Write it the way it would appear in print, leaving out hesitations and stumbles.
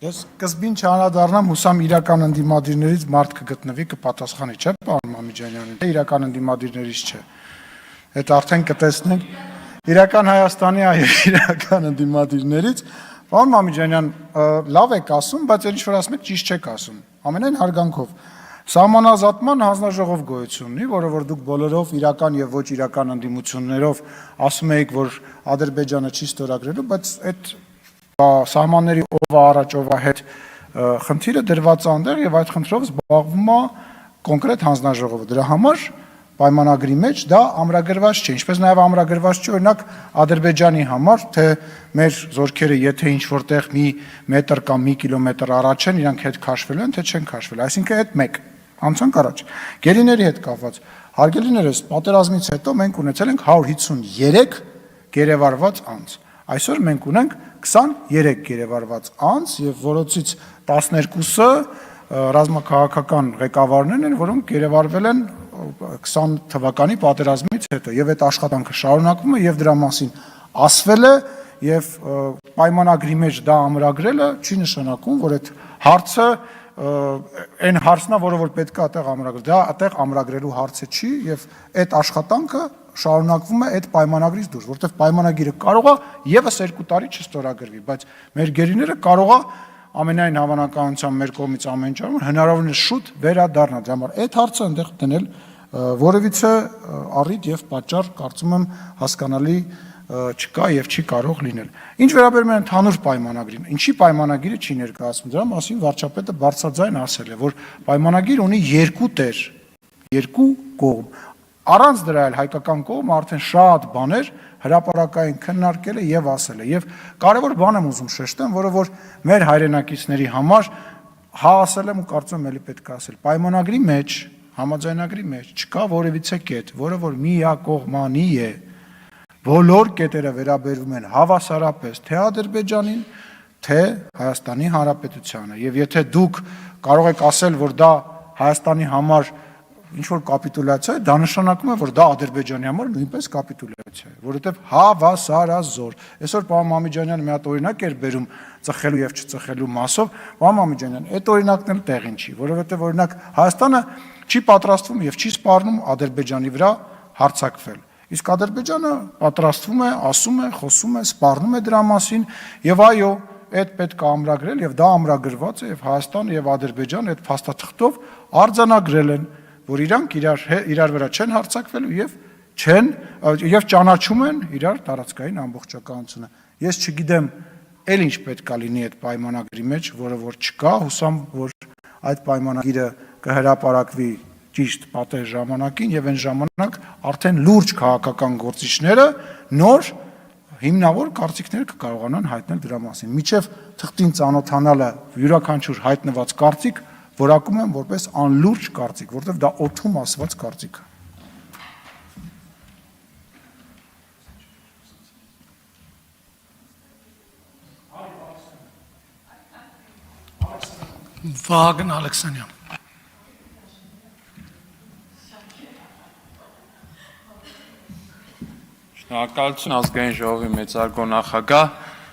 Ես սկզբին չանդրադառնամ հուսամ իրական ընդդիմադիրներից մարդ կգտնվի կպատասխանի, չէ՞ պարոն Մամիջանյանին, թե իրական ընդդիմադիրներից չէ։ Այդ արդեն կտեսնենք իրական Հայաստանի այ իրական ընդդիմադիրներից։ Պարոն Մամիջանյան, լավ եք ասում, բայց ինչ որ ասում եք ճիշտ չեք ասում։ Ամենայն հարգանքով Սահմանազատման հանձնաժողով գոյություն ունի, որը որ դուք բոլորով իրական եւ ոչ իրական ընդդիմություններով ասում եք, որ Ադրբեջանը չի ստորագրելու, բայց այդ սահմանների ով առաջ ով հետ խնդիրը դրված է այնտեղ եւ այդ խնդրով զբաղվում է կոնկրետ հանձնաժողովը։ Դրա համար պայմանագրի մեջ դա ամրագրված չէ, ինչպես նաեւ ամրագրված չէ օրինակ Ադրբեջանի համար, թե մեր զորքերը եթե ինչ որտեղ մի մետր կամ մի կիլոմետր առաջ են, իրանք հետ քաշվելու են, թե չեն քաշվել։ Այսինքն այդ մեկ անցանք առաջ։ Գերիների հետ կապված։ Հարգելիներս, պատերազմից հետո մենք ունեցել ենք 153 գերեվարված անձ։ Այսօր մենք ունենք 23 գերեվարված անձ եւ որոնցից 12-ը ռազմաքաղաքական ղեկավարներն են, որոնք գերեվարվել են 20 թվականի պատերազմից հետո եւ այդ աշխատանքը շարունակվում է եւ դրա մասին ասվել է եւ պայմանագրի մեջ դա ամրագրելը չի նշանակում, որ այդ հարցը այն հարցն է, որը որ պետք է այդտեղ ամրագրել։ Դա այդտեղ ամրագրելու հարցը չի եւ այդ աշխատանքը շարունակվում է այդ պայմանագրից դուրս, որովհետեւ պայմանագիրը կարող է եւս 2 տարի չստորագրվի, բայց մեր գերիները կարող է ամենայն հավանականությամբ մեր կողմից ամեն ինչ հնարավորինս շուտ վերադառնալ։ Դրա համար այդ հարցը այնտեղ դնել որևիցե առիթ եւ պատճառ կարծում եմ հասկանալի չկա եւ չի կարող լինել։ Ինչ վերաբերում է ընդհանուր պայմանագրին, ինչի պայմանագիրը չի ներկայացվում, դրա մասին վարչապետը բարձրաձայն ասել է, որ պայմանագիրը ունի 2 տեր, 2 կողմ։ Առանց դրա էլ հայկական կողմը արդեն շատ բաներ հրապարակային քննարկել է եւ ասել է։ Եվ կարևոր բան եմ ուզում շեշտեմ, որը որ մեր հայրենակիցների համար հա ասել եմ ու կարծում եմ էլի պետք է ասել։ Պայմանագրի մեջ, համաձայնագրի մեջ չկա որևիցե կետ, որը որ միակողմանի է։ Բոլոր կետերը վերաբերվում են հավասարապես թե Ադրբեջանին, թե Հայաստանի Հանրապետությանը։ Եվ եթե դուք կարող եք ասել, որ դա Հայաստանի համար ինչ որ կապիտուլյացիա է, դա նշանակում է, որ դա Ադրբեջանի համար նույնպես կապիտուլյացիա է, որովհետև հավասարազոր։ Այսօր պարոն Մամիջանյանը մի հատ օրինակ էր բերում ծխելու եւ չծխելու մասով, պարոն Մամիջանյան, այդ օրինակն էլ տեղին չի, որովհետև օրինակ Հայաստանը չի պատրաստվում եւ չի սպառնում Ադրբեջանի վրա հարձակվել։ Իսկ Ադրբեջանը պատրաստվում է, ասում է, խոսում է, սպառնում է դրա մասին եւ այո, այդ պետք է ամրագրել եւ դա ամրագրված է եւ Հայաստանը եւ Ադրբեջանը այդ փաստաթղթով արձանագրել են, որ իրանք իրար վրա չեն հարձակվելու եւ ճանաչում են իրար տարածքային ամբողջականությունը։ Ես չգիտեմ էլ ինչ պետք է լինի այդ պայմանագրի մեջ, որը որ չկա, հուսամ, որ այդ պայմանագիրը կհրապարակվի ճիշտ պատեհ ժամանակին եւ այն ժամանակ արդեն լուրջ քաղաքական գործիչները նոր հիմնավոր կարծիքներ կկարողանան հայտնել դրա մասին։ Միջև թղթին ծանոթանալը յուրաքանչյուր հայտնված կարծիք որակում եմ որպես անլուրջ կարծիք, որովհետև դա օդում ասված կարծիք է։ Վահագն Ալեքսանյան։ Շնորհակալություն ազգային ժողովի մեծարգո նախագահ։